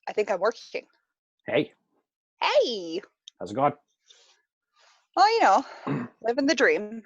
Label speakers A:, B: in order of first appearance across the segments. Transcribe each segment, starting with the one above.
A: I think I'm working.
B: Hey,
A: Hey!
B: how's it going?
A: Well, living the dream.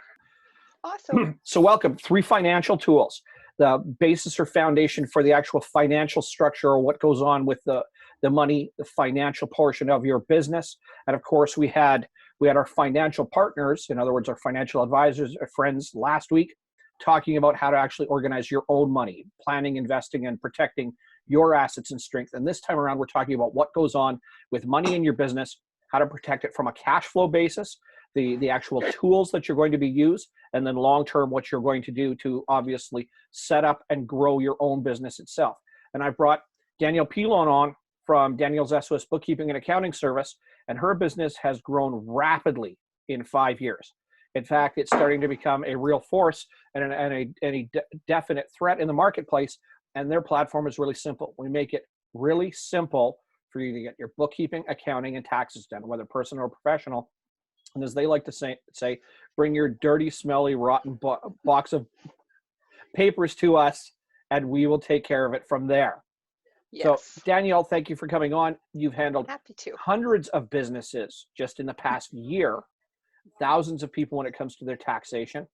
A: Awesome.
B: So welcome. Three financial tools, the basis or foundation for the actual financial structure or what goes on with the money, the financial portion of your business. And of course, we had our financial partners, in other words, our financial advisors, our friends last week, talking about how to actually organize your own money, planning, investing, and protecting your assets and strength. And this time around, we're talking about what goes on with money in your business, how to protect it from a cash flow basis, the actual tools that you're going to be used, and then long-term what you're going to do to obviously set up and grow your own business itself. And I brought Danielle Pilon on from Danielle's SOS Bookkeeping and Accounting Service, and her business has grown rapidly in 5 years. In fact, it's starting to become a real force and a definite threat in the marketplace, and their platform is really simple. We make it really simple for you to get your bookkeeping, accounting, and taxes done, whether personal or professional. And as they like to say, bring your dirty, smelly, rotten box of papers to us, and we will take care of it from there. So,
A: Yes.
B: Danielle, thank you for coming on. You've handled
A: Happy to.
B: hundreds of businesses just in the past year, thousands of people when it comes to their taxation,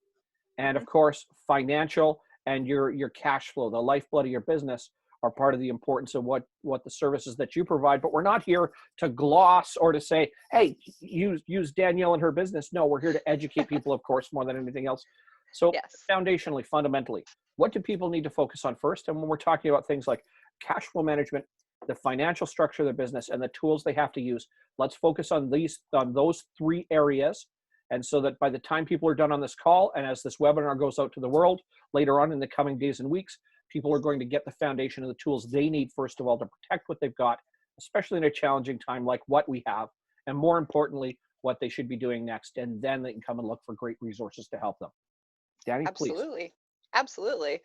B: and of course, financial and your cash flow, the lifeblood of your business, are part of the importance of what the services that you provide. But we're not here to gloss or to say, hey, use Danielle and her business. No, we're here to educate people, of course, more than anything else. So
A: Yes.
B: foundationally, fundamentally, what do people need to focus on first? And when we're talking about things like cash flow management, the financial structure of their business, and the tools they have to use, let's focus on those three areas. And so that by the time people are done on this call, and as this webinar goes out to the world later on in the coming days and weeks, people are going to get the foundation of the tools they need, first of all, to protect what they've got, especially in a challenging time like what we have, and more importantly, what they should be doing next. And then they can come and look for great resources to help them. Danny, please.
A: Absolutely. Absolutely.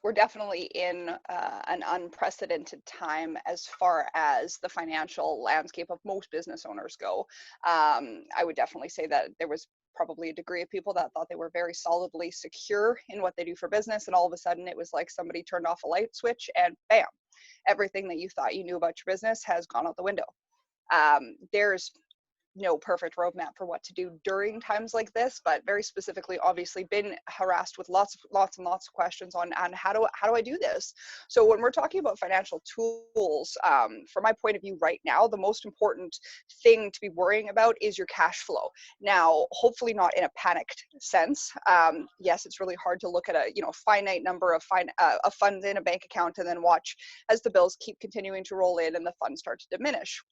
A: We're definitely in an unprecedented time as far as the financial landscape of most business owners go. I would definitely say that there was probably a degree of people that thought they were very solidly secure in what they do for business, and all of a sudden it was like somebody turned off a light switch and bam, everything that you thought you knew about your business has gone out the window. There's no perfect roadmap for what to do during times like this, but very specifically, obviously, been harassed with lots and lots of questions on how do I do this. So when we're talking about financial tools, from my point of view right now, the most important thing to be worrying about is your cash flow. Now, hopefully not in a panicked sense. Yes, it's really hard to look at a finite number of funds in a bank account and then watch as the bills keep continuing to roll in and the funds start to diminish.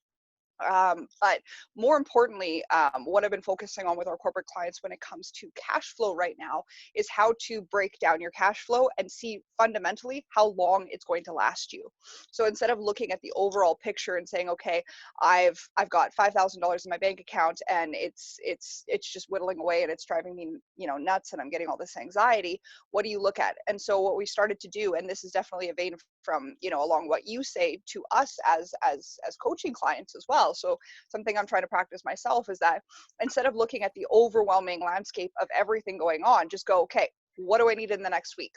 A: But more importantly, what I've been focusing on with our corporate clients when it comes to cash flow right now is how to break down your cash flow and see fundamentally how long it's going to last you. So instead of looking at the overall picture and saying, okay, I've got $5,000 in my bank account and it's just whittling away and it's driving me nuts and I'm getting all this anxiety, what do you look at? And so what we started to do, and this is definitely a vein from along what you say to us as coaching clients as well. So something I'm trying to practice myself is that instead of looking at the overwhelming landscape of everything going on, just go, okay, what do I need in the next week?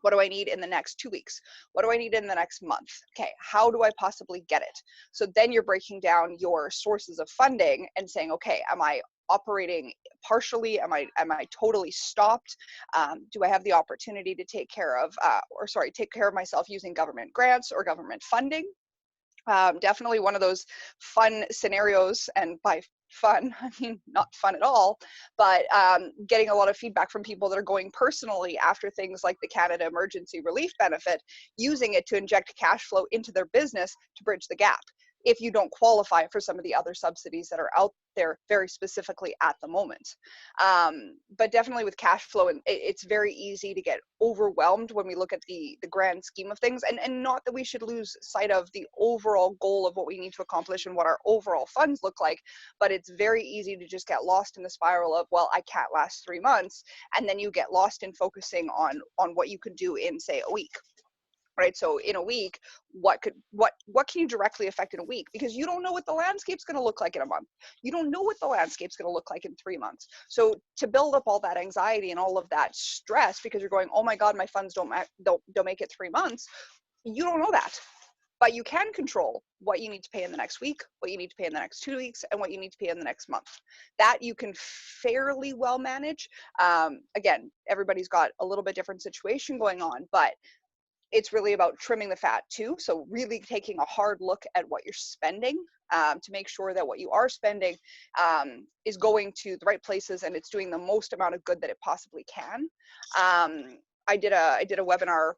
A: What do I need in the next 2 weeks? What do I need in the next month? Okay, how do I possibly get it? So then you're breaking down your sources of funding and saying, okay, am I operating partially? Am I totally stopped? Do I have the opportunity to take care of myself using government grants or government funding? Definitely one of those fun scenarios, and by fun, I mean not fun at all, but getting a lot of feedback from people that are going personally after things like the Canada Emergency Relief Benefit, using it to inject cash flow into their business to bridge the gap if you don't qualify for some of the other subsidies that are out there very specifically at the moment. But definitely with cash flow, and it's very easy to get overwhelmed when we look at the grand scheme of things, and not that we should lose sight of the overall goal of what we need to accomplish and what our overall funds look like, but it's very easy to just get lost in the spiral of, well, I can't last 3 months, and then you get lost in focusing on what you could do in, say, a week. Right. So in a week, what can you directly affect in a week? Because you don't know what the landscape's going to look like in a month. You don't know what the landscape's going to look like in 3 months. So to build up all that anxiety and all of that stress because you're going, oh my God, my funds don't make it 3 months. You don't know that. but you can control what you need to pay in the next week, what you need to pay in the next 2 weeks, and what you need to pay in the next month. That you can fairly well manage. Again, everybody's got a little bit different situation going on, but it's really about trimming the fat too. So really taking a hard look at what you're spending, to make sure that what you are spending is going to the right places and it's doing the most amount of good that it possibly can. I did a webinar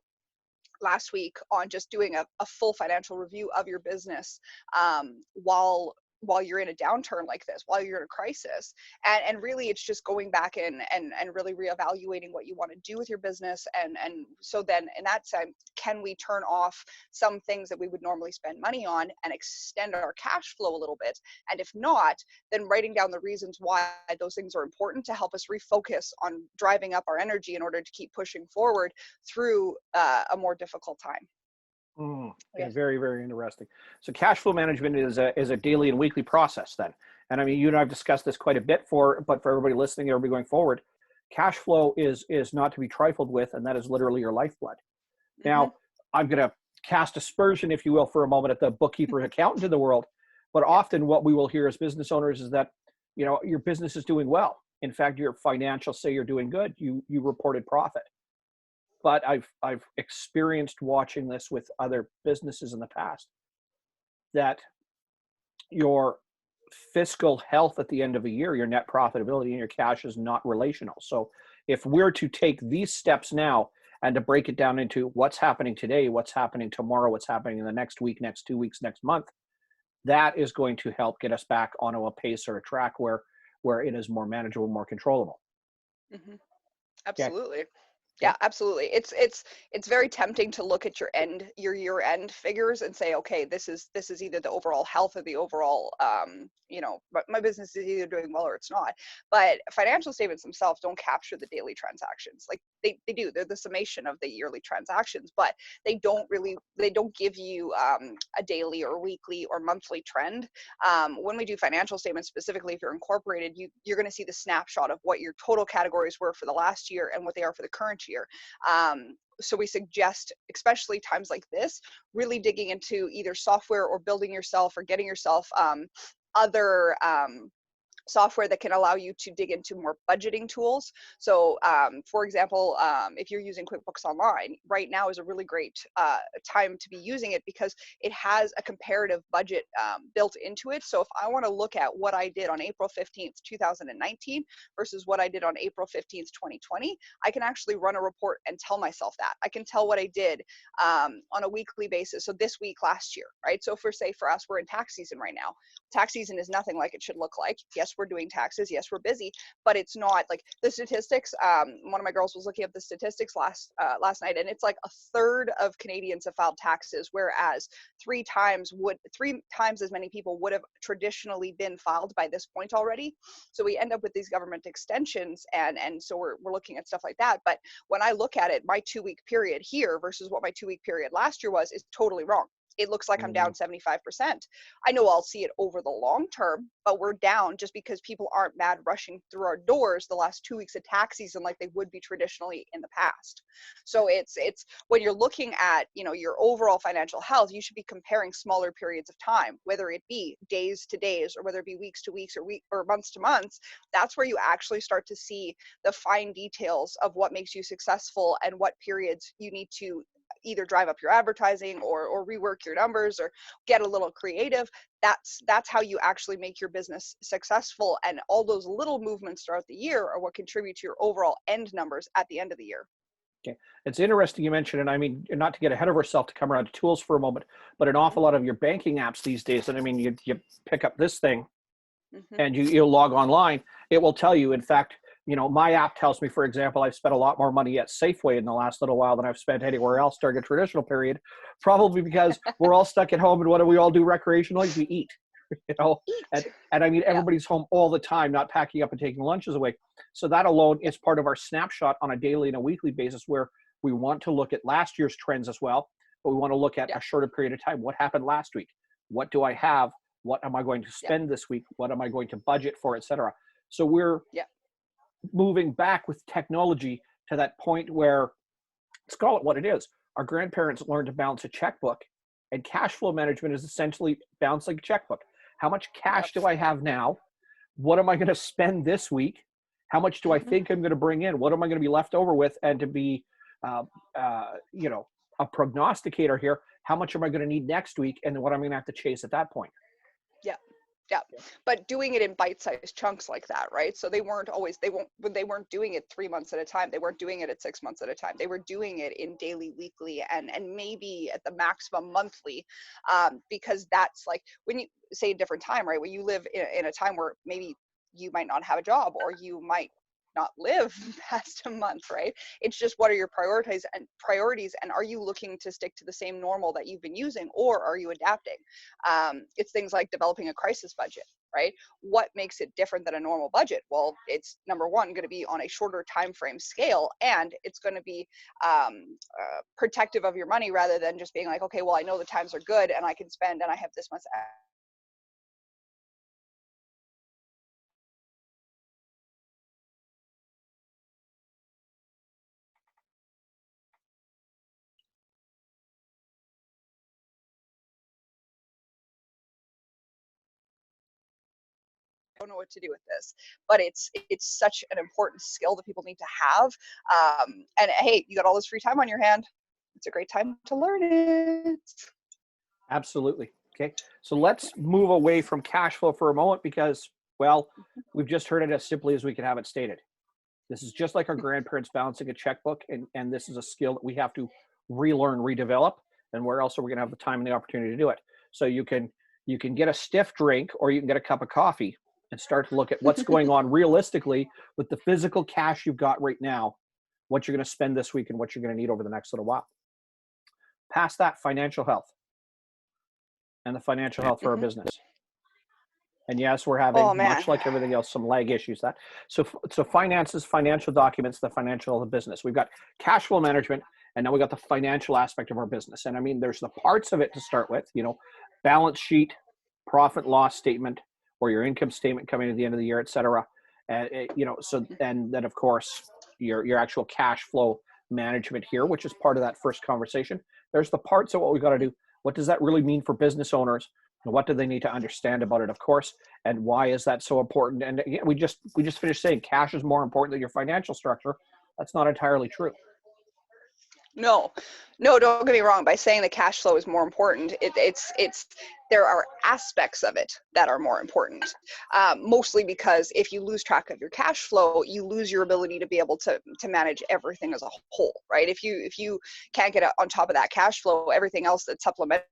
A: last week on just doing a full financial review of your business, while you're in a downturn like this, while you're in a crisis. And really it's just going back and really reevaluating what you want to do with your business. And so then in that sense, can we turn off some things that we would normally spend money on and extend our cash flow a little bit? And if not, then writing down the reasons why those things are important to help us refocus on driving up our energy in order to keep pushing forward through a more difficult time.
B: Yeah, very, very interesting. So cash flow management is a daily and weekly process then. And I mean, you and I have discussed this quite a bit but for everybody listening, everybody going forward, cash flow is not to be trifled with, and that is literally your lifeblood. Now, I'm going to cast aspersion, if you will, for a moment at the bookkeeper accountant in the world. But often what we will hear as business owners is that, you know, your business is doing well. In fact, your financials say you're doing good. You reported profit. But I've experienced watching this with other businesses in the past, that your fiscal health at the end of a year, your net profitability and your cash is not relational. So if we're to take these steps now and to break it down into what's happening today, what's happening tomorrow, what's happening in the next week, next 2 weeks, next month, that is going to help get us back onto a pace or a track where it is more manageable, more controllable.
A: Absolutely.
B: Okay.
A: Yeah, absolutely. It's very tempting to look at your year end figures and say, okay, this is either the overall health or the overall, but my business is either doing well or it's not. But financial statements themselves don't capture the daily transactions. Like they do. They're the summation of the yearly transactions, but they don't give you a daily or weekly or monthly trend. When we do financial statements, specifically if you're incorporated, you're going to see the snapshot of what your total categories were for the last year and what they are for the current year. So we suggest, especially times like this, really digging into either software or building yourself or getting yourself other software that can allow you to dig into more budgeting tools. So for example, if you're using QuickBooks Online, right now is a really great time to be using it because it has a comparative budget built into it. So if I want to look at what I did on April 15th, 2019 versus what I did on April 15th, 2020, I can actually run a report and tell myself that. I can tell what I did on a weekly basis. So this week, last year, right? So for us, we're in tax season right now. Tax season is nothing like it should look like. Yes, we're doing taxes. Yes, we're busy, but it's not like the statistics. One of my girls was looking up the statistics last night, and it's like a third of Canadians have filed taxes, whereas three times as many people would have traditionally been filed by this point already. So we end up with these government extensions, and so we're looking at stuff like that. But when I look at it, my 2-week period here versus what my 2-week period last year was is totally wrong. It looks like I'm down 75%. I know I'll see it over the long term, but we're down just because people aren't mad rushing through our doors the last 2 weeks of tax season like they would be traditionally in the past. So it's when you're looking at, your overall financial health, you should be comparing smaller periods of time, whether it be days to days or whether it be weeks to weeks or months to months. That's where you actually start to see the fine details of what makes you successful and what periods you need to either drive up your advertising or rework your numbers or get a little creative. That's how you actually make your business successful. And all those little movements throughout the year are what contribute to your overall end numbers at the end of the year.
B: Okay. It's interesting you mentioned, and I mean, not to get ahead of ourselves to come around to tools for a moment, but an awful lot of your banking apps these days, and I mean, you pick up this thing and you log online, it will tell you, in fact, my app tells me, for example, I've spent a lot more money at Safeway in the last little while than I've spent anywhere else during a traditional period, probably because we're all stuck at home, and what do we all do recreationally? We eat, and I mean, everybody's home all the time, not packing up and taking lunches away. So that alone is part of our snapshot on a daily and a weekly basis, where we want to look at last year's trends as well, but we want to look at a shorter period of time. What happened last week? What do I have? What am I going to spend this week? What am I going to budget for, etc.? So we're moving back with technology to that point where, let's call it what it is. Our grandparents learned to balance a checkbook And cash flow management is essentially balancing a checkbook. How much cash
A: Yep.
B: do I have now? What am I going to spend this week? How much do I
A: Mhm.
B: think I'm going to bring in? What am I going to be left over with? And to be, you know, a prognosticator here, how much am I going to need next week? And then what I'm going to have to chase at that point.
A: Yeah. Yeah. But doing it in bite-sized chunks like that, right? So they weren't doing it 3 months at a time. They weren't doing it at 6 months at a time. They were doing it in daily, weekly, and maybe at the maximum monthly, because that's like when you say a different time, right? When you live in a time where maybe you might not have a job, or you might not live past a month, right? It's just, what are your priorities, and are you looking to stick to the same normal that you've been using, or are you adapting? It's things like developing a crisis budget, right? What makes it different than a normal budget? Well, it's number one going to be on a shorter time frame scale, and it's going to be protective of your money, rather than just being like, okay, well, I know the times are good and I can spend and I have this much. Don't know what to do with this, but it's such an important skill that people need to have. And hey, you got all this free time on your hand, it's a great time to learn it.
B: Absolutely. Okay. So let's move away from cash flow for a moment because, well, we've just heard it as simply as we can have it stated. This is just like our grandparents balancing a checkbook, and this is a skill that we have to relearn, redevelop, and where else are we going to have the time and the opportunity to do it? So you can get a stiff drink, or you can get a cup of coffee and start to look at what's going on realistically with the physical cash you've got right now, what you're going to spend this week, and what you're going to need over the next little while. Past that, financial health and the financial health for our
A: Mhm.
B: business. And yes, we're having,
A: Oh
B: much
A: man.
B: like everything else, some lag issues. That so finances, financial documents, the financial of the business. We've got cash flow management, and now we got the financial aspect of our business. And I mean, there's the parts of it to start with. You know, balance sheet, profit loss statement, or your income statement coming at the end of the year, et cetera. You know, so and then of course your actual cash flow management here, which is part of that first conversation. There's the parts of what we got to do. What does that really mean for business owners? And what do they need to understand about it, of course, and why is that so important? And again, we just finished saying cash is more important than your financial structure. That's not entirely true.
A: No, no, don't get me wrong. By saying the cash flow is more important, it's there are aspects of it that are more important. Mostly because if you lose track of your cash flow, you lose your ability to be able to manage everything as a whole, right? If you can't get on top of that cash flow, everything else that's supplemental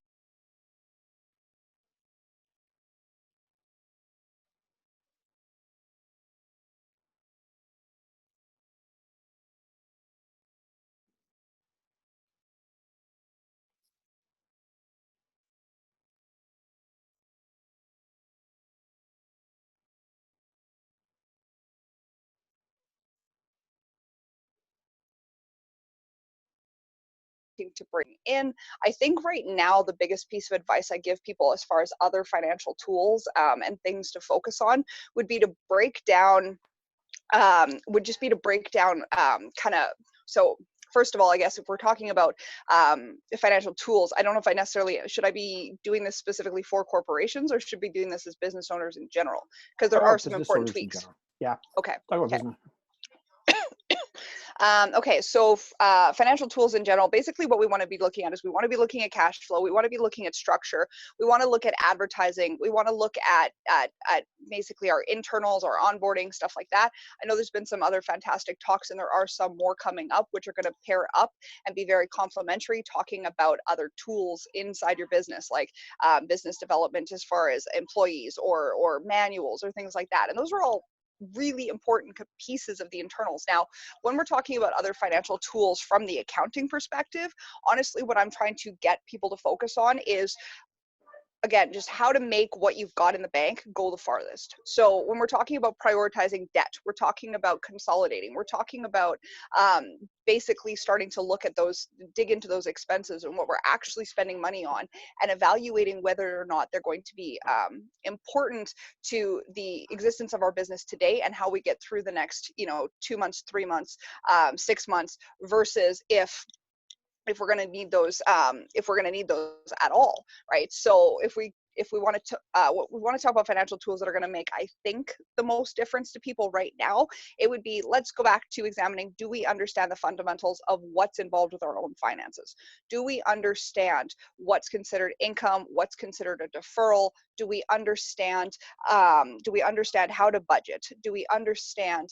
A: to bring in. I think right now the biggest piece of advice I give people as far as other financial tools and things to focus on would be to break down kind of, so first of all, I guess if we're talking about financial tools, I don't know if I necessarily should I be doing this specifically for corporations, or should be doing this as business owners in general, because there
B: Talk
A: are
B: about
A: some
B: business
A: important
B: owners in
A: tweaks.
B: general. Yeah,
A: Okay.
B: talk about
A: Okay.
B: business.
A: Okay, so financial tools in general, basically what we want to be looking at is we want to be looking at cash flow, we want to be looking at structure, we want to look at advertising, we want to look at basically our internals, our onboarding, stuff like that. I know there's been some other fantastic talks, and there are some more coming up, which are going to pair up and be very complementary, talking about other tools inside your business, like business development as far as employees, or manuals, or things like that. And those are all really important pieces of the internals. Now, when we're talking about other financial tools from the accounting perspective, honestly, what I'm trying to get people to focus on is, again, just how to make what you've got in the bank go the farthest. So when we're talking about prioritizing debt, we're talking about consolidating, we're talking about basically starting to look at those, dig into those expenses and what we're actually spending money on, and evaluating whether or not they're going to be important to the existence of our business today and how we get through the next 2 months, 3 months, 6 months, versus if if we're going to need those, at all, right? So if we want to we want to talk about financial tools that are going to make, I think, the most difference to people right now, it would be, let's go back to examining, do we understand the fundamentals of what's involved with our own finances? Do we understand what's considered income, what's considered a deferral? Do we understand how to budget? Do we understand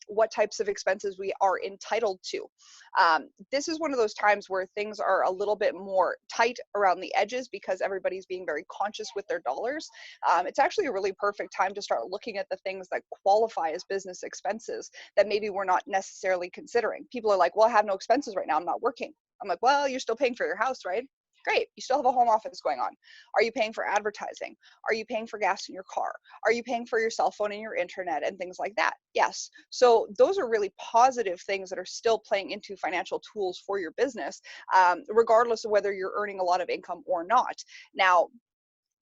A: what types of expenses we are entitled to? This is one of those times where things are a little bit more tight around the edges because everybody's being very conscious with their dollars. It's actually a really perfect time to start looking at the things that qualify as business expenses that maybe we're not necessarily considering. People are like, well, I have no expenses right now, I'm not working. I'm like, well, you're still paying for your house, right? Great, you still have a home office going on. Are you paying for advertising? Are you paying for gas in your car? Are you paying for your cell phone and your internet and things like that? Yes. So those are really positive things that are still playing into financial tools for your business, regardless of whether you're earning a lot of income or not. Now,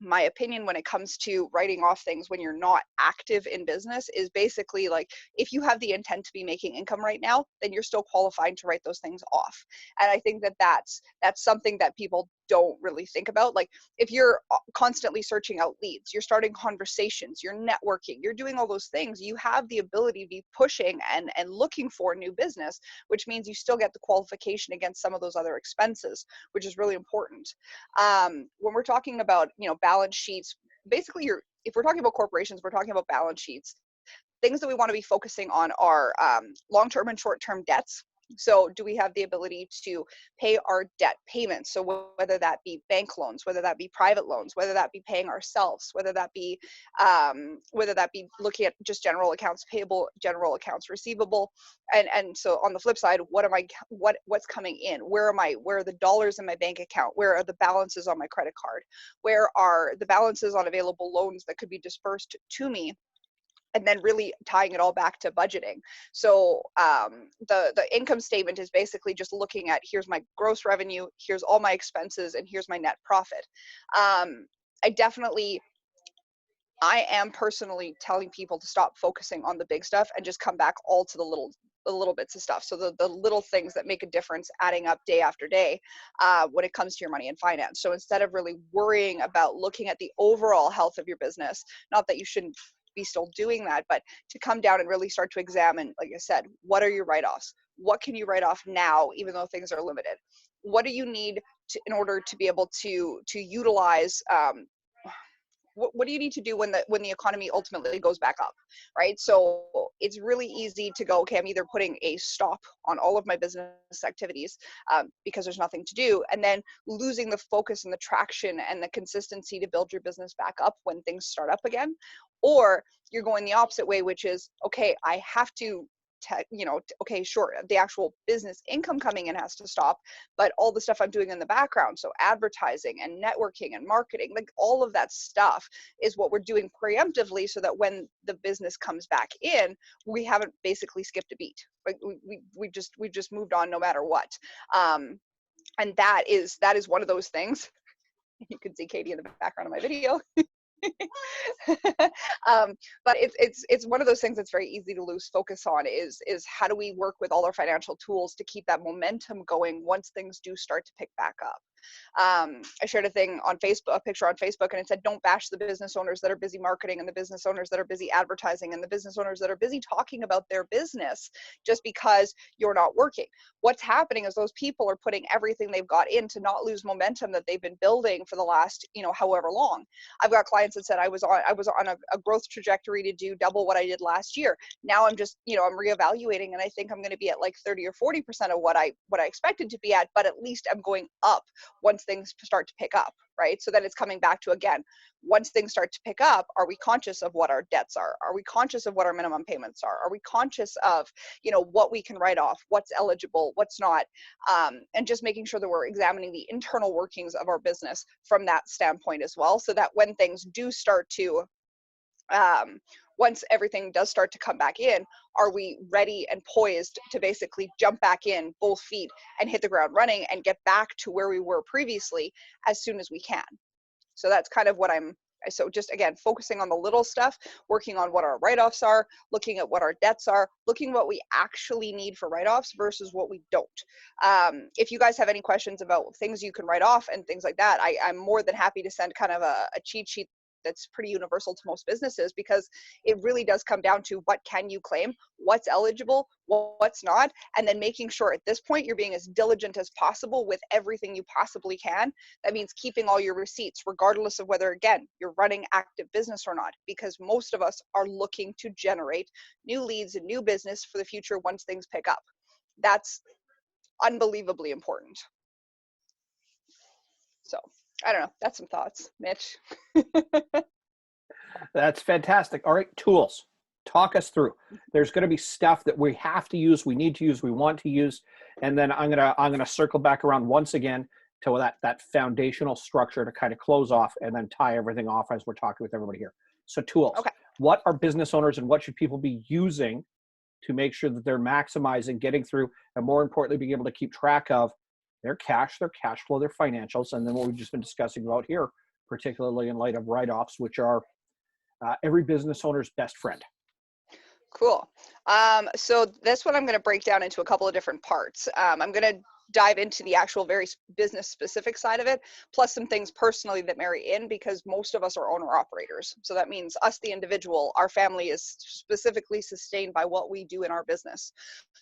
A: my opinion when it comes to writing off things when you're not active in business is basically like, if you have the intent to be making income right now, then you're still qualified to write those things off. And I think that that's something that people don't really think about. Like, if you're constantly searching out leads, you're starting conversations, you're networking, you're doing all those things, you have the ability to be pushing and looking for new business, which means you still get the qualification against some of those other expenses, which is really important. When we're talking about, balance sheets, basically if we're talking about corporations, we're talking about balance sheets. Things that we want to be focusing on are long-term and short-term debts. So do we have the ability to pay our debt payments? So whether that be bank loans, whether that be private loans, whether that be paying ourselves, whether that be looking at just general accounts payable, general accounts receivable, and so on the flip side, what's coming in? Where are the dollars in my bank account? Where are the balances on my credit card? Where are the balances on available loans that could be dispersed to me? And then really tying it all back to budgeting. So the income statement is basically just looking at, here's my gross revenue, here's all my expenses, and here's my net profit. I am personally telling people to stop focusing on the big stuff and just come back all to the little bits of stuff. So the little things that make a difference, adding up day after day, when it comes to your money and finance. So instead of really worrying about looking at the overall health of your business, not that you shouldn't be still doing that, but to come down and really start to examine, like I said, what are your write-offs? What can you write off now, even though things are limited? What do you need in order to be able to utilize, what do you need to do when the economy ultimately goes back up, right? So it's really easy to go, okay, I'm either putting a stop on all of my business activities because there's nothing to do, and then losing the focus and the traction and the consistency to build your business back up when things start up again. Or you're going the opposite way, which is, okay, I have to okay, sure, the actual business income coming in has to stop, but all the stuff I'm doing in the background, so advertising and networking and marketing, like all of that stuff is what we're doing preemptively, so that when the business comes back in, we haven't basically skipped a beat. Like we've just moved on no matter what. And that is one of those things. You can see Katie in the background of my video. But it's one of those things that's very easy to lose focus on, is how do we work with all our financial tools to keep that momentum going once things do start to pick back up. I shared a thing on Facebook, a picture on Facebook, and it said, don't bash the business owners that are busy marketing and the business owners that are busy advertising and the business owners that are busy talking about their business just because you're not working. What's happening is those people are putting everything they've got in to not lose momentum that they've been building for the last, however long. I've got clients that said I was on a growth trajectory to do double what I did last year. Now I'm just, I'm reevaluating, and I think I'm going to be at like 30 or 40% of what I expected to be at, but at least I'm going up once things start to pick up, right? So then it's coming back to, again, once things start to pick up, are we conscious of what our debts are? Are we conscious of what our minimum payments are? Are we conscious of, what we can write off, what's eligible, what's not, and just making sure that we're examining the internal workings of our business from that standpoint as well, so that when things do start to, once everything does start to come back in, are we ready and poised to basically jump back in both feet and hit the ground running and get back to where we were previously as soon as we can. So that's kind of what I'm So just again, focusing on the little stuff, working on what our write-offs are, looking at what our debts are, looking at what we actually need for write-offs versus what we don't. If you guys have any questions about things you can write off and things like that, I'm more than happy to send kind of a cheat sheet that's pretty universal to most businesses, because it really does come down to what can you claim, what's eligible, what's not, and then making sure at this point you're being as diligent as possible with everything you possibly can. That means keeping all your receipts, regardless of whether, again, you're running active business or not, because most of us are looking to generate new leads and new business for the future once things pick up. That's unbelievably important. So I don't know, that's some thoughts, Mitch.
B: That's fantastic. All right, tools. Talk us through. There's going to be stuff that we have to use, we need to use, we want to use, and then I'm gonna circle back around once again to that foundational structure to kind of close off and then tie everything off as we're talking with everybody here. So tools.
A: Okay.
B: What are business owners and what should people be using to make sure that they're maximizing, getting through, and more importantly, being able to keep track of their cash flow, their financials, and then what we've just been discussing about here, particularly in light of write-offs, which are every business owner's best friend.
A: Cool. So this one I'm going to break down into a couple of different parts. I'm going to dive into the actual very business specific side of it, plus some things personally that marry in, because most of us are owner operators. So that means us, the individual, our family is specifically sustained by what we do in our business.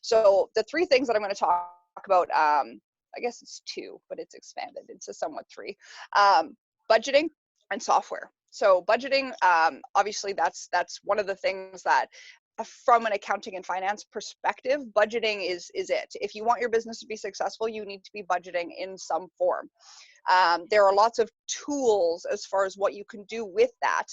A: So the three things that I'm going to talk about, I guess it's two, but it's expanded into somewhat three. Budgeting and software. So budgeting, obviously that's one of the things that from an accounting and finance perspective, budgeting is it. If you want your business to be successful, you need to be budgeting in some form. There are lots of tools as far as what you can do with that.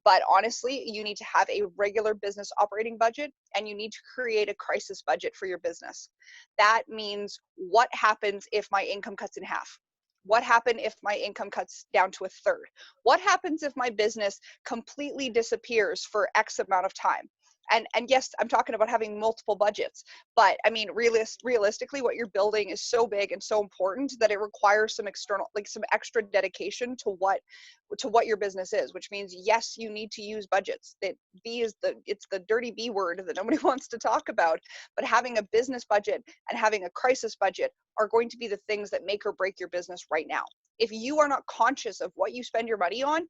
A: But honestly, you need to have a regular business operating budget, and you need to create a crisis budget for your business. That means what happens if my income cuts in half? What happens if my income cuts down to a third? What happens if my business completely disappears for X amount of time? And yes, I'm talking about having multiple budgets, but I mean, realistically, what you're building is so big and so important that it requires some external, like some extra dedication to what your business is, which means, yes, you need to use budgets. That it's the dirty B word that nobody wants to talk about, but having a business budget and having a crisis budget are going to be the things that make or break your business right now. If you are not conscious of what you spend your money on,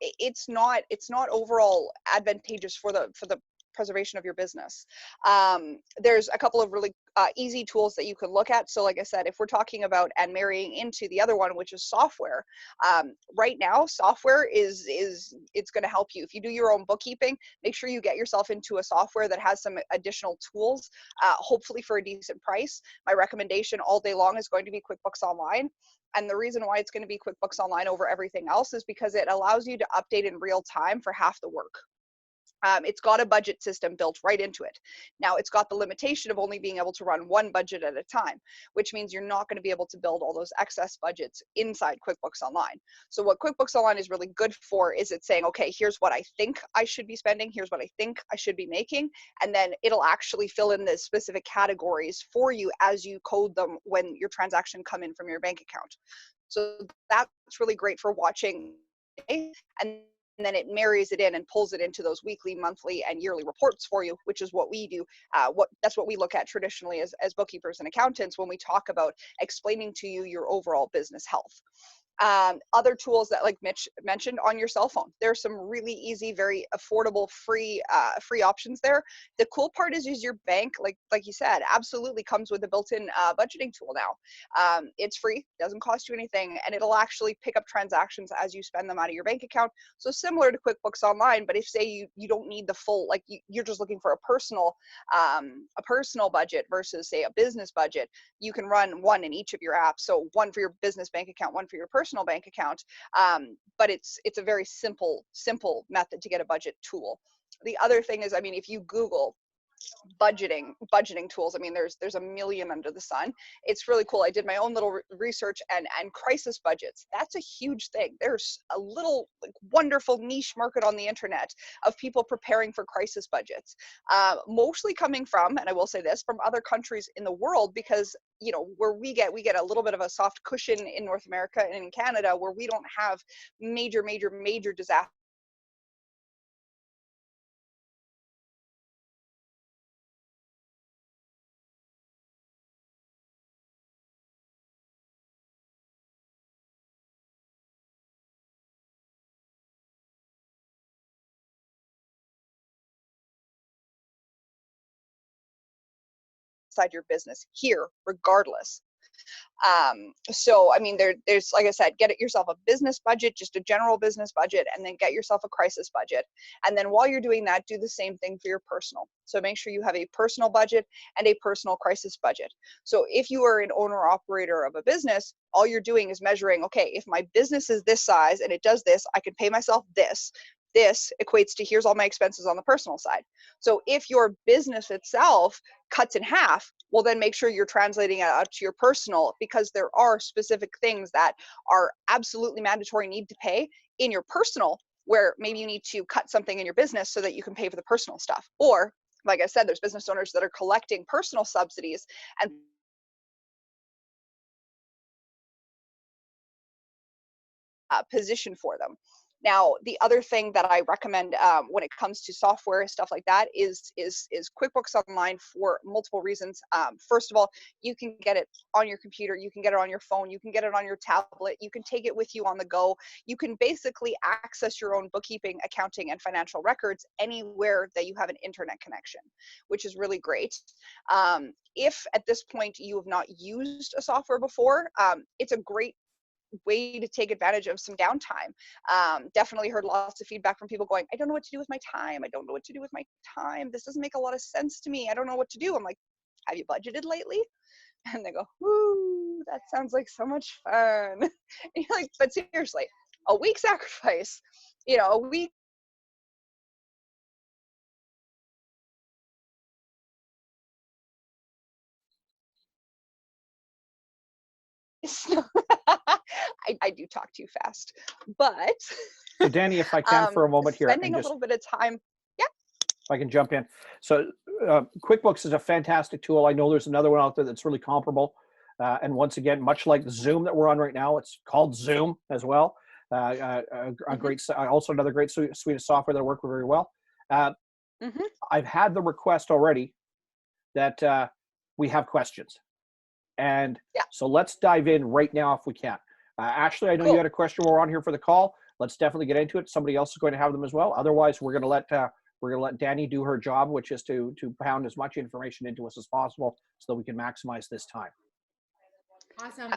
A: it's not overall advantageous for the preservation of your business. There's a couple of really easy tools that you can look at. So like I said, if we're talking about and marrying into the other one, which is software, right now software is it's going to help you. If you do your own bookkeeping, make sure you get yourself into a software that has some additional tools, hopefully for a decent price. My recommendation all day long is going to be QuickBooks Online. And the reason why it's going to be QuickBooks Online over everything else is because it allows you to update in real time for half the work. It's got a budget system built right into it. Now, it's got the limitation of only being able to run one budget at a time, which means you're not going to be able to build all those excess budgets inside QuickBooks Online. So what QuickBooks Online is really good for is it's saying, okay, here's what I think I should be spending, here's what I think I should be making, and then it'll actually fill in the specific categories for you as you code them when your transaction come in from your bank account. So that's really great for watching, and then it marries it in and pulls it into those weekly, monthly, and yearly reports for you, which is what we do. That's what we look at traditionally as bookkeepers and accountants when we talk about explaining to you your overall business health. Other tools that, like Mitch mentioned, on your cell phone. There's some really easy, very affordable, free options there. The cool part is your bank, like you said, absolutely comes with a built-in budgeting tool now. It's free, doesn't cost you anything, and it'll actually pick up transactions as you spend them out of your bank account. So similar to QuickBooks Online, but if say you don't need the full, like you're just looking for a personal budget versus say a business budget, you can run one in each of your apps. So one for your business bank account, one for your personal bank account, but it's a very simple method to get a budget tool. The other thing is, I mean, if you Google budgeting tools. I mean, there's a million under the sun. It's really cool. I did my own little research, and crisis budgets. That's a huge thing. There's a little like wonderful niche market on the internet of people preparing for crisis budgets, mostly coming from, and I will say this, from other countries in the world, because you know where we get a little bit of a soft cushion in North America and in Canada, where we don't have major disasters inside your business here regardless. So I mean, there's, like I said, get it yourself a business budget, just a general business budget, and then get yourself a crisis budget. And then while you're doing that, do the same thing for your personal. So make sure you have a personal budget and a personal crisis budget. So if you are an owner operator of a business, all you're doing is measuring, okay, if my business is this size and it does this, I can pay myself this. This equates to here's all my expenses on the personal side. So if your business itself cuts in half, well, then make sure you're translating it out to your personal, because there are specific things that are absolutely mandatory need to pay in your personal, where maybe you need to cut something in your business so that you can pay for the personal stuff. Or, like I said, there's business owners that are collecting personal subsidies and position for them. Now, the other thing that I recommend when it comes to software, stuff like that, is QuickBooks Online for multiple reasons. First of all, you can get it on your computer, you can get it on your phone, you can get it on your tablet, you can take it with you on the go. You can basically access your own bookkeeping, accounting, and financial records anywhere that you have an internet connection, which is really great. If at this point you have not used a software before, it's a great way to take advantage of some downtime. Definitely heard lots of feedback from people going, I don't know what to do with my time. I don't know what to do with my time. This doesn't make a lot of sense to me. I don't know what to do. I'm like, have you budgeted lately? And they go, woo, that sounds like so much fun. And you're like, but seriously, a week sacrifice, you know, a week. I do talk too fast, but
B: So Danny, if I can for a moment here,
A: spending
B: and
A: a
B: just
A: little bit of time. Yeah.
B: if I can jump in. So QuickBooks is a fantastic tool. I know there's another one out there that's really comparable. And once again, much like Zoom that we're on right now, it's called Zoom as well. A great, also another great suite of software that work very well. I've had the request already that we have questions. And so let's dive in right now if we can. Ashley, I know you had a question while we're on here for the call. Let's definitely get into it. Somebody else is going to have them as well. Otherwise, we're going to let Danny do her job, which is to pound as much information into us as possible so that we can maximize this time.
C: Awesome.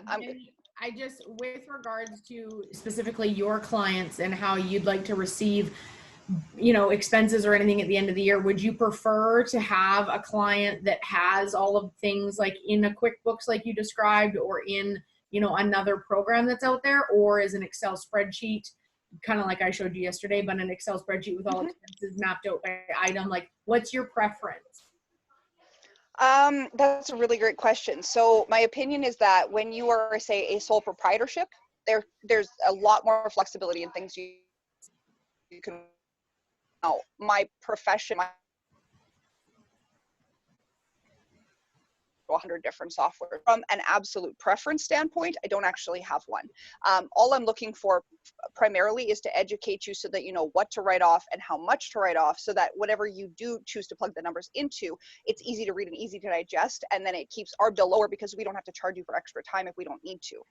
C: I just, with regards to specifically your clients and how you'd like to receive, you know, expenses or anything at the end of the year, would you prefer to have a client that has all of things like in a QuickBooks like you described, or in, you know, another program that's out there, or is an Excel spreadsheet, kind of like I showed you yesterday, but an Excel spreadsheet with all expenses mapped out by item? Like, what's your preference?
A: That's a really great question. So my opinion is that when you are, say, a sole proprietorship, there's a lot more flexibility in things you can. Now, my profession, 100 different software. From an absolute preference standpoint, I don't actually have one. All I'm looking for primarily is to educate you so that you know what to write off and how much to write off, so that whatever you do choose to plug the numbers into, it's easy to read and easy to digest, and then it keeps our bill lower because we don't have to charge you for extra time if we don't need to.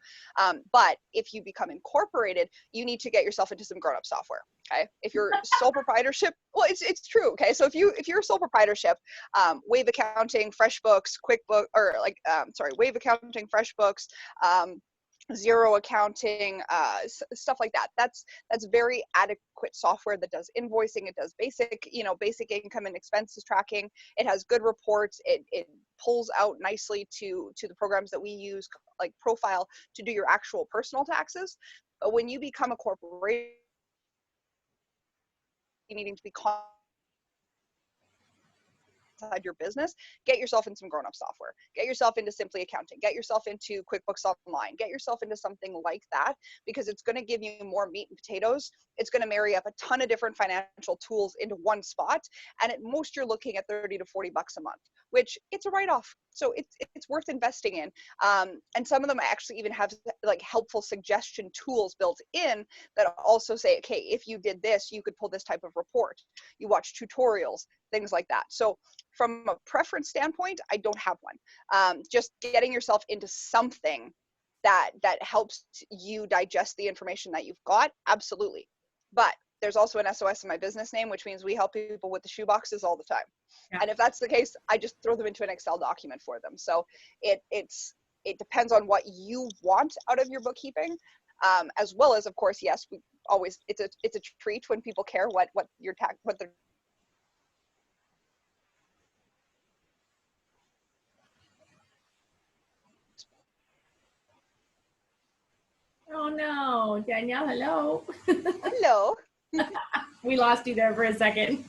A: But if you become incorporated, you need to get yourself into some grown-up software. Okay, if you're sole proprietorship, well, it's true. Okay, so if you're a sole proprietorship, Wave Accounting, FreshBooks, QuickBooks, or Wave Accounting, FreshBooks, Zero Accounting, stuff like that. That's very adequate software that does invoicing. It does basic income and expenses tracking. It has good reports. It pulls out nicely to the programs that we use, like Profile, to do your actual personal taxes. But when you become a corporation, needing to be inside your business, get yourself in some grown-up software, get yourself into Simply Accounting, get yourself into QuickBooks Online, get yourself into something like that, because it's going to give you more meat and potatoes. It's going to marry up a ton of different financial tools into one spot. And at most you're looking at 30 to 40 bucks a month, which it's a write-off. So it's worth investing in. And some of them actually even have like helpful suggestion tools built in that also say, okay, if you did this, you could pull this type of report. You watch tutorials, things like that. So from a preference standpoint, I don't have one. Just getting yourself into something that helps you digest the information that you've got, absolutely. But there's also an SOS in my business name, which means we help people with the shoe boxes all the time. Yeah. And if that's the case, I just throw them into an Excel document for them. So it depends on what you want out of your bookkeeping, as well as, of course, yes, we always, it's a treat when people care what they're.
C: Oh no, Danielle, hello.
A: Hello.
C: We lost you there for a second.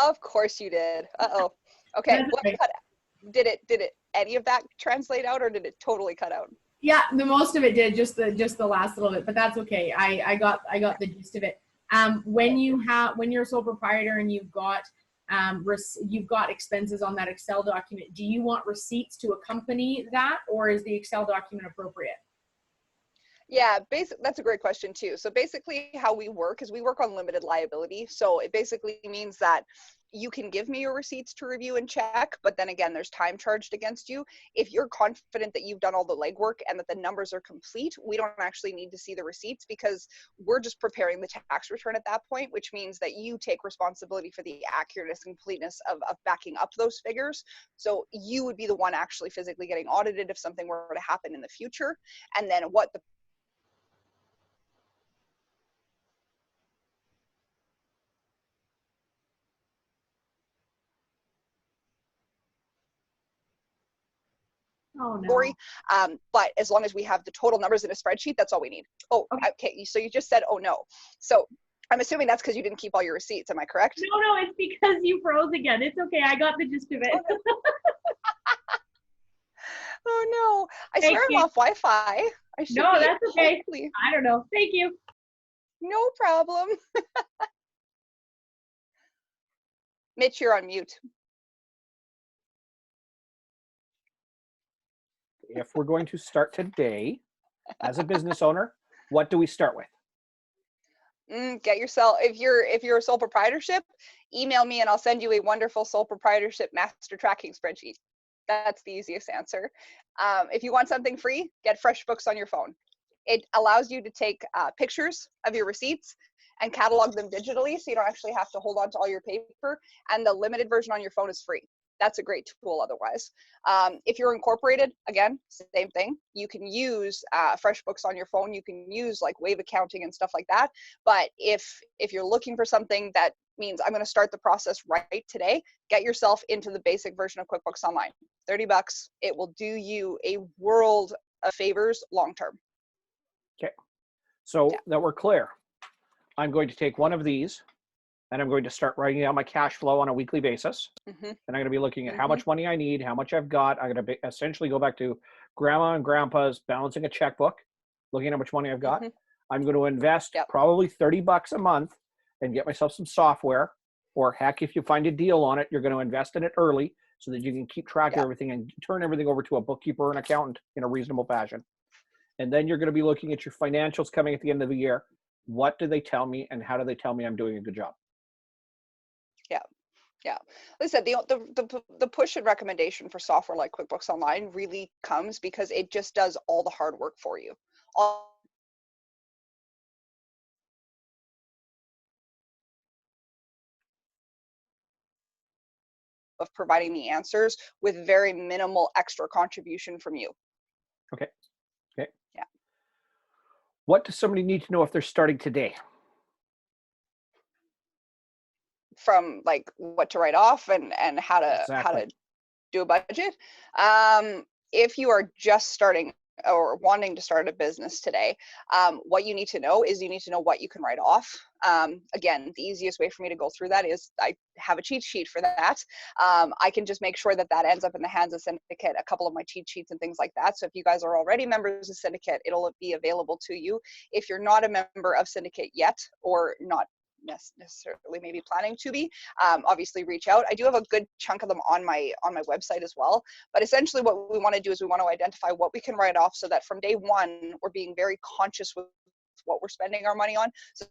A: Of course you did. Uh-oh. Okay. What cut out? Did it any of that translate out, or did it totally cut out?
C: Yeah, the most of it did, just the last little bit, but that's okay. I got the gist of it. When you're a sole proprietor and you've got expenses on that Excel document, do you want receipts to accompany that, or is the Excel document appropriate?
A: Yeah, that's a great question too. So basically how we work is we work on limited liability. So it basically means that you can give me your receipts to review and check, but then again, there's time charged against you. If you're confident that you've done all the legwork and that the numbers are complete, we don't actually need to see the receipts, because we're just preparing the tax return at that point, which means that you take responsibility for the accurateness and completeness of backing up those figures. So you would be the one actually physically getting audited if something were to happen in the future. And then what the
C: Oh, no.
A: But as long as we have the total numbers in a spreadsheet, that's all we need. Oh, okay. So you just said, oh no. So I'm assuming that's because you didn't keep all your receipts. Am I correct?
C: No, it's because you froze again. It's okay. I got the gist of it.
A: Oh no. Oh, no. I swear I'm off Wi-Fi.
C: No, that's okay. Hopefully. I don't know. Thank you.
A: No problem. Mitch, you're on mute.
B: If we're going to start today as a business owner, what do we start with?
A: Get yourself, if you're a sole proprietorship, email me and I'll send you a wonderful sole proprietorship master tracking spreadsheet. That's the easiest answer. If you want something free, get FreshBooks on your phone. It allows you to take pictures of your receipts and catalog them digitally, so you don't actually have to hold on to all your paper, and the limited version on your phone is free. That's a great tool otherwise. If you're incorporated, again, same thing. You can use FreshBooks on your phone. You can use like Wave Accounting and stuff like that. But if you're looking for something that means I'm going to start the process right today, get yourself into the basic version of QuickBooks Online. 30 bucks. It will do you a world of favors long term.
B: Okay. So that we're clear, I'm going to take one of these and I'm going to start writing out my cash flow on a weekly basis. And I'm going to be looking at how much money I need, how much I've got. I'm going to essentially go back to grandma and grandpa's balancing a checkbook, looking at how much money I've got. I'm going to invest probably 30 bucks a month and get myself some software, or heck, if you find a deal on it, you're going to invest in it early so that you can keep track of everything and turn everything over to a bookkeeper or an accountant in a reasonable fashion. And then you're going to be looking at your financials coming at the end of the year. What do they tell me, and how do they tell me I'm doing a good job?
A: Yeah. Like I said, the push and recommendation for software like QuickBooks Online really comes because it just does all the hard work for you. Of providing the answers with very minimal extra contribution from you.
B: Okay. Okay.
A: Yeah.
B: What does somebody need to know if they're starting today?
A: From like what to write off and how to do a budget. If you are just starting or wanting to start a business today, what you need to know is you need to know what you can write off. Again, the easiest way for me to go through that is I have a cheat sheet for that. I can just make sure that that ends up in the hands of Cyndicate, a couple of my cheat sheets and things like that. So if you guys are already members of Cyndicate, it'll be available to you. If you're not a member of Cyndicate yet, or not necessarily maybe planning to be, obviously reach out. I do have a good chunk of them on my website as well, but essentially what we want to do is we want to identify what we can write off, so that from day one we're being very conscious with what we're spending our money on, so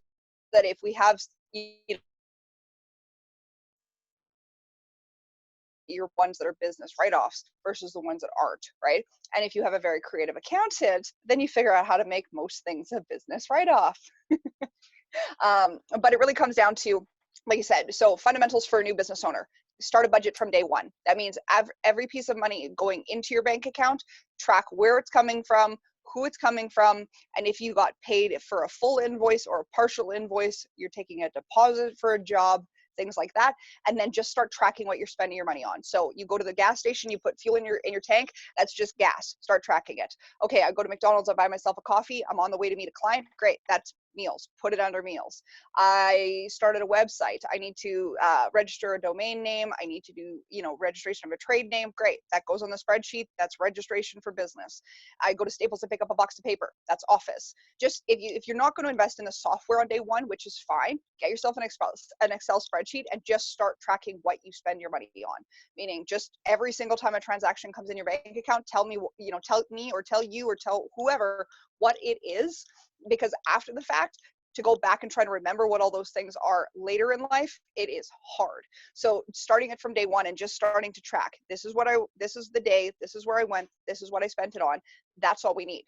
A: that if we have your ones that are business write-offs versus the ones that aren't, right? And if you have a very creative accountant, then you figure out how to make most things a business write-off. But it really comes down to, like you said, so fundamentals for a new business owner: start a budget from day one. That means every piece of money going into your bank account, track where it's coming from, who it's coming from, and if you got paid for a full invoice or a partial invoice, you're taking a deposit for a job, things like that, and then just start tracking what you're spending your money on. So you go to the gas station, you put fuel in your tank, that's just gas. Start tracking it. Okay, I go to McDonald's, I buy myself a coffee, I'm on the way to meet a client, great, that's meals, put it under meals. I started a website, I need to register a domain name, I need to do, registration of a trade name, great, that goes on the spreadsheet, that's registration for business. I go to Staples to pick up a box of paper, that's office. Just if you're not going to invest in the software on day one, which is fine, get yourself an Excel spreadsheet and just start tracking what you spend your money on. Meaning, just every single time a transaction comes in your bank account, tell me or tell you or tell whoever what it is, because after the fact, to go back and try to remember what all those things are later in life, it is hard. So starting it from day one and just starting to track, this is the day, this is where I went, this is what I spent it on, that's all we need.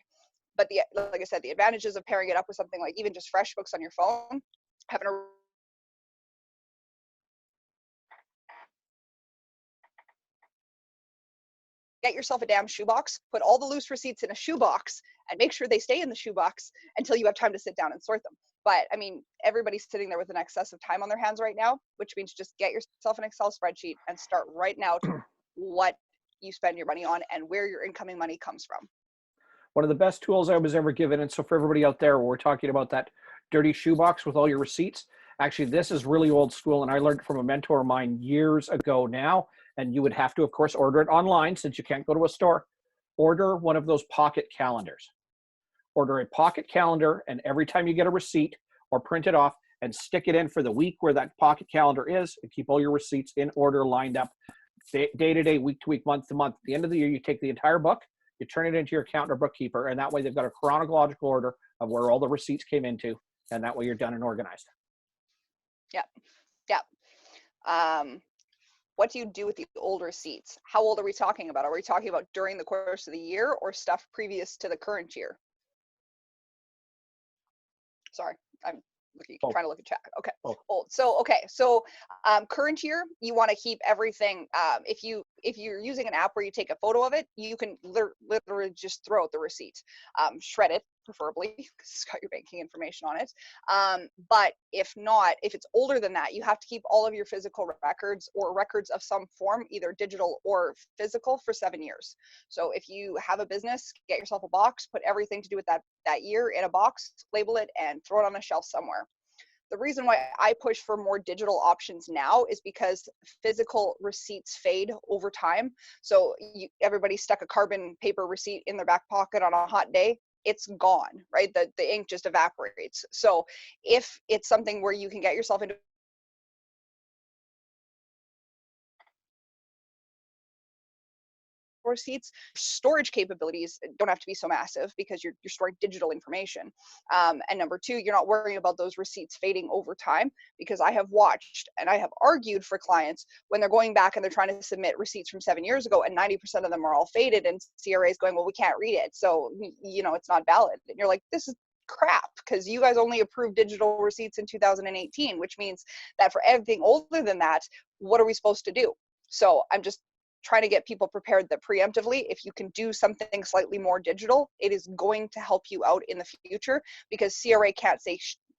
A: But like I said, the advantages of pairing it up with something like even just FreshBooks on your phone, having a get yourself a damn shoebox, put all the loose receipts in a shoebox, and make sure they stay in the shoebox until you have time to sit down and sort them. But I mean, everybody's sitting there with an excess of time on their hands right now, which means just get yourself an Excel spreadsheet and start writing out what you spend your money on and where your incoming money comes from.
B: One of the best tools I was ever given, and so for everybody out there, we're talking about that dirty shoebox with all your receipts. Actually, this is really old school, and I learned from a mentor of mine years ago now, and you would have to, of course, order it online since you can't go to a store. Order one of those pocket calendars. Order a pocket calendar, and every time you get a receipt, or print it off and stick it in for the week where that pocket calendar is, and keep all your receipts in order, lined up, day to day, week to week, month to month. At the end of the year, you take the entire book, you turn it into your accountant or bookkeeper, and that way they've got a chronological order of where all the receipts came into, and that way you're done and organized.
A: Yep. What do you do with the old receipts? How old are we talking about? Are we talking about during the course of the year or stuff previous to the current year? Sorry, I'm trying to look at chat. Okay, old. So current year, you want to keep everything. If you're using an app where you take a photo of it, you can literally just throw out the receipt, shred it preferably because it's got your banking information on it. But if not, if it's older than that, you have to keep all of your physical records or records of some form, either digital or physical, for 7 years. So if you have a business, get yourself a box, put everything to do with that year in a box, label it, and throw it on a shelf somewhere. The reason why I push for more digital options now is because physical receipts fade over time. So everybody stuck a carbon paper receipt in their back pocket on a hot day, it's gone, right? The ink just evaporates. So if it's something where you can get yourself into receipts, storage capabilities don't have to be so massive because you're storing digital information. And number two, you're not worrying about those receipts fading over time, because I have watched and I have argued for clients when they're going back and they're trying to submit receipts from 7 years ago, and 90% of them are all faded, and CRA is going, well, we can't read it, so it's not valid. And you're like, this is crap, because you guys only approved digital receipts in 2018, which means that for everything older than that, what are we supposed to do? So I'm just trying to get people prepared that preemptively, if you can do something slightly more digital, it is going to help you out in the future, because CRA can't say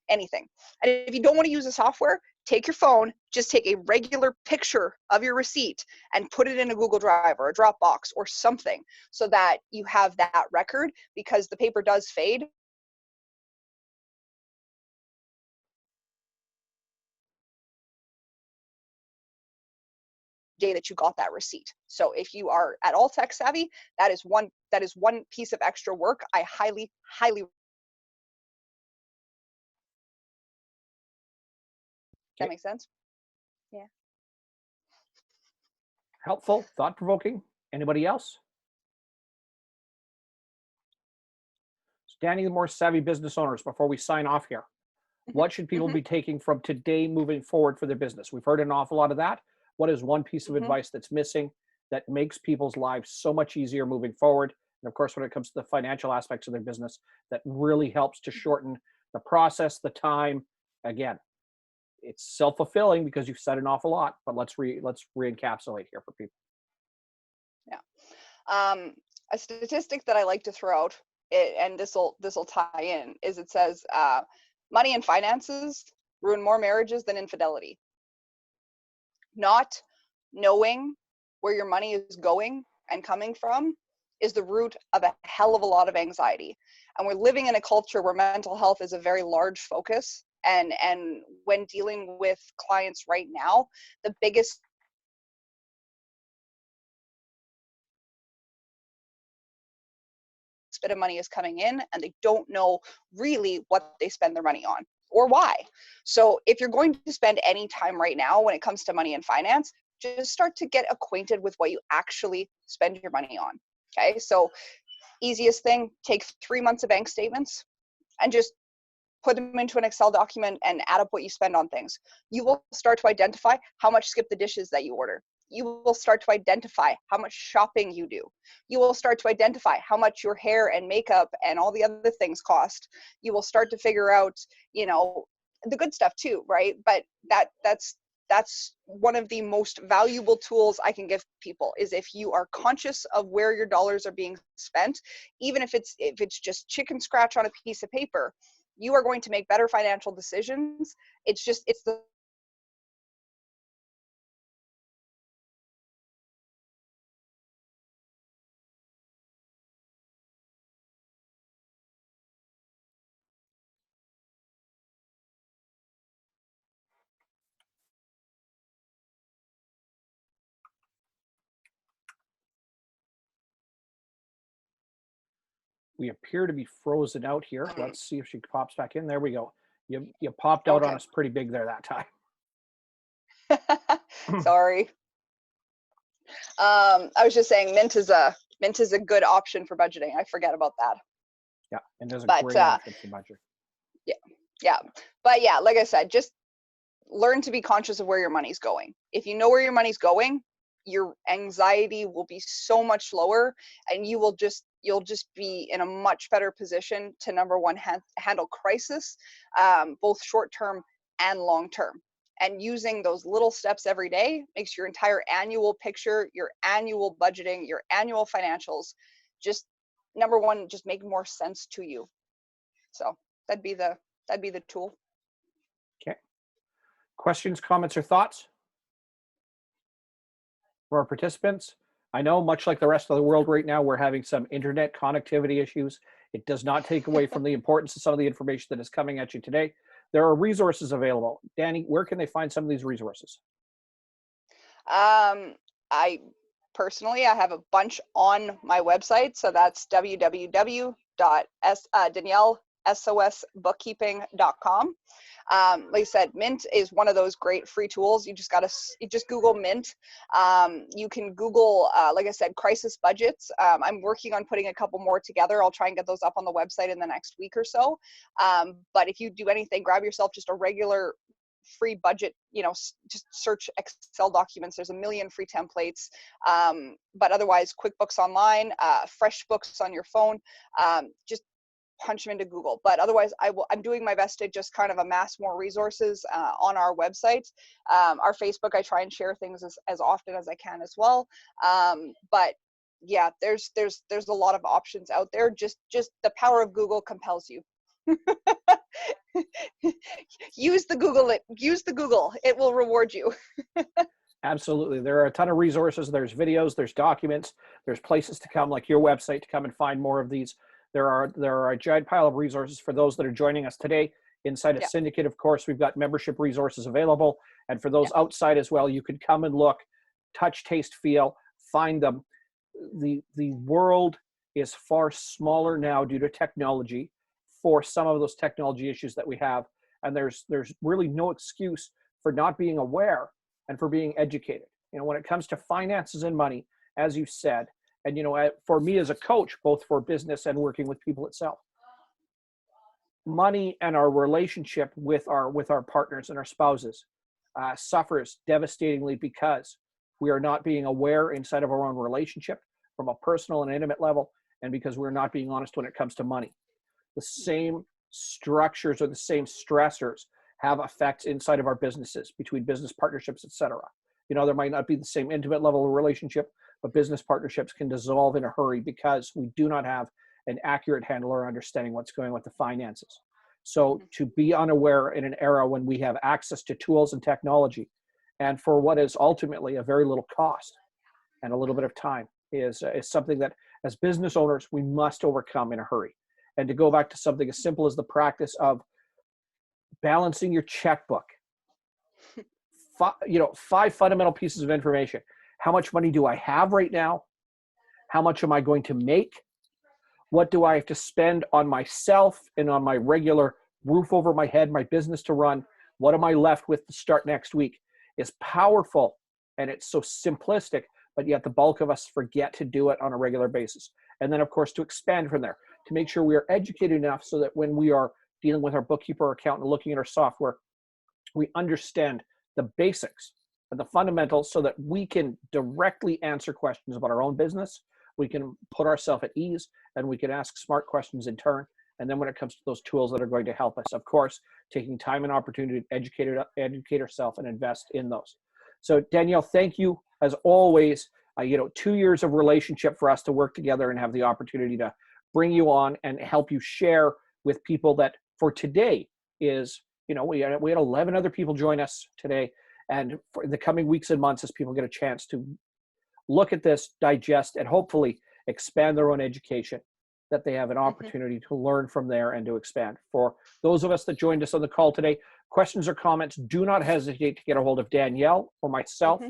A: anything. And if you don't want to use the software, take your phone, just take a regular picture of your receipt and put it in a Google Drive or a Dropbox or something so that you have that record, because the paper does fade. Day that you got that receipt. So if you are at all tech savvy, that is one piece of extra work I highly That makes sense? Yeah.
B: Helpful, thought-provoking. Anybody else? So Danny, the more savvy business owners, before we sign off here, what should people be taking from today moving forward for their business? We've heard an awful lot of that. What is one piece of advice that's missing that makes people's lives so much easier moving forward? And of course, when it comes to the financial aspects of their business, that really helps to shorten the process, the time. Again, it's self-fulfilling because you've said an awful lot, but let's re-encapsulate here for people.
A: Yeah. A statistic that I like to throw out, and this will tie in, is it says money and finances ruin more marriages than infidelity. Not knowing where your money is going and coming from is the root of a hell of a lot of anxiety. And we're living in a culture where mental health is a very large focus. And when dealing with clients right now, the biggest bit of money is coming in and they don't know really what they spend their money on or why. So if you're going to spend any time right now when it comes to money and finance, just start to get acquainted with what you actually spend your money on. Okay, so easiest thing, take 3 months of bank statements and just put them into an Excel document and add up what you spend on things. You will start to identify how much skip the dishes that you order. You will start to identify how much shopping you do. You will start to identify how much your hair and makeup and all the other things cost. You will start to figure out, you know, the good stuff too, right? But that's one of the most valuable tools I can give people, is if you are conscious of where your dollars are being spent, even if it's just chicken scratch on a piece of paper, you are going to make better financial decisions. It's the
B: We appear to be frozen out here. Let's see if she pops back in. There we go. You popped out on us pretty big there that time.
A: Sorry. I was just saying Mint is a good option for budgeting. I forget about that.
B: Yeah, and there's a great option for budget.
A: Yeah. But yeah, like I said, just learn to be conscious of where your money's going. If you know where your money's going, your anxiety will be so much lower, and you'll just be in a much better position to, number one, handle crisis, both short term and long term. And using those little steps every day makes your entire annual picture, your annual budgeting, your annual financials, just, number one, just make more sense to you. So that'd be the tool.
B: Okay. Questions, comments, or thoughts for our participants? I know, much like the rest of the world right now, we're having some internet connectivity issues. It does not take away from the importance of some of the information that is coming at you today. There are resources available. Danny, where can they find some of these resources?
A: I have a bunch on my website. So that's www.daniellesosbookkeeping.com. Like I said, Mint is one of those great free tools. You just Google Mint. You can Google, like I said, crisis budgets. I'm working on putting a couple more together. I'll try and get those up on the website in the next week or so. But if you do anything, grab yourself just a regular free budget, just search Excel documents. There's a million free templates. But otherwise, QuickBooks Online, FreshBooks on your phone, just punch them into Google. But otherwise, I'm doing my best to just kind of amass more resources on our website. Our Facebook, I try and share things as often as I can as well. But yeah, there's a lot of options out there. Just the power of Google compels you. Use the Google. It will reward you.
B: Absolutely. There are a ton of resources. There's videos, there's documents, there's places to come, like your website, to come and find more of these. There are a giant pile of resources for those that are joining us today. Inside of Cyndicate, of course, we've got membership resources available. And for those outside as well, you can come and look, touch, taste, feel, find them. The world is far smaller now due to technology for some of those technology issues that we have. And there's really no excuse for not being aware and for being educated. When it comes to finances and money, as you said, and for me as a coach, both for business and working with people itself, money and our relationship with our partners and our spouses suffers devastatingly because we are not being aware inside of our own relationship from a personal and intimate level, and because we're not being honest when it comes to money. The same structures or the same stressors have effects inside of our businesses, between business partnerships, etc. There might not be the same intimate level of relationship, but business partnerships can dissolve in a hurry because we do not have an accurate handle or understanding what's going on with the finances. So to be unaware in an era when we have access to tools and technology, and for what is ultimately a very little cost and a little bit of time, is something that as business owners we must overcome in a hurry. And to go back to something as simple as the practice of balancing your checkbook. 5 fundamental pieces of information. How much money do I have right now? How much am I going to make? What do I have to spend on myself and on my regular roof over my head, my business to run? What am I left with to start next week? Is powerful, and it's so simplistic, but yet the bulk of us forget to do it on a regular basis. And then, of course, to expand from there, to make sure we are educated enough so that when we are dealing with our bookkeeper or accountant, looking at our software, we understand the basics and the fundamentals so that we can directly answer questions about our own business. We can put ourselves at ease, and we can ask smart questions in turn. And then when it comes to those tools that are going to help us, of course, taking time and opportunity to educate ourselves and invest in those. So Danielle, thank you as always. 2 years of relationship for us to work together and have the opportunity to bring you on and help you share with people that for today is, we had 11 other people join us today. And for the coming weeks and months, as people get a chance to look at this, digest, and hopefully expand their own education, that they have an opportunity to learn from there and to expand. For those of us that joined us on the call today, questions or comments, do not hesitate to get a hold of Danielle or myself.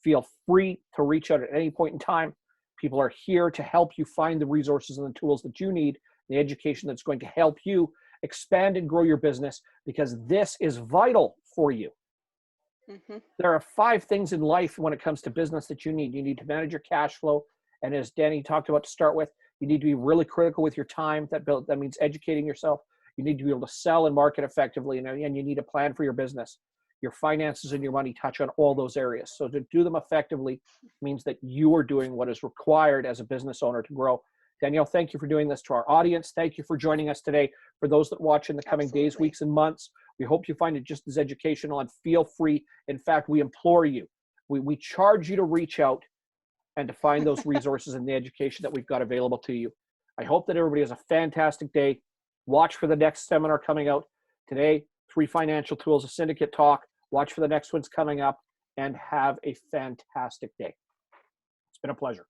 B: Feel free to reach out at any point in time. People are here to help you find the resources and the tools that you need, the education that's going to help you expand and grow your business, because this is vital for you. There are 5 things in life when it comes to business that you need. You need to manage your cash flow. And as Danny talked about to start with, you need to be really critical with your time. That means educating yourself. You need to be able to sell and market effectively. And you need a plan for your business. Your finances and your money touch on all those areas. So to do them effectively means that you are doing what is required as a business owner to grow. Danielle, thank you for doing this. To our audience, thank you for joining us today. For those that watch in the coming days, weeks, and months, we hope you find it just as educational, and feel free. In fact, we implore you. We charge you to reach out and to find those resources and the education that we've got available to you. I hope that everybody has a fantastic day. Watch for the next seminar coming out today, 3 financial tools of Cyndicate talk. Watch for the next ones coming up, and have a fantastic day. It's been a pleasure.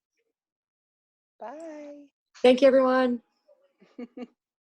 A: Bye.
D: Thank you, everyone.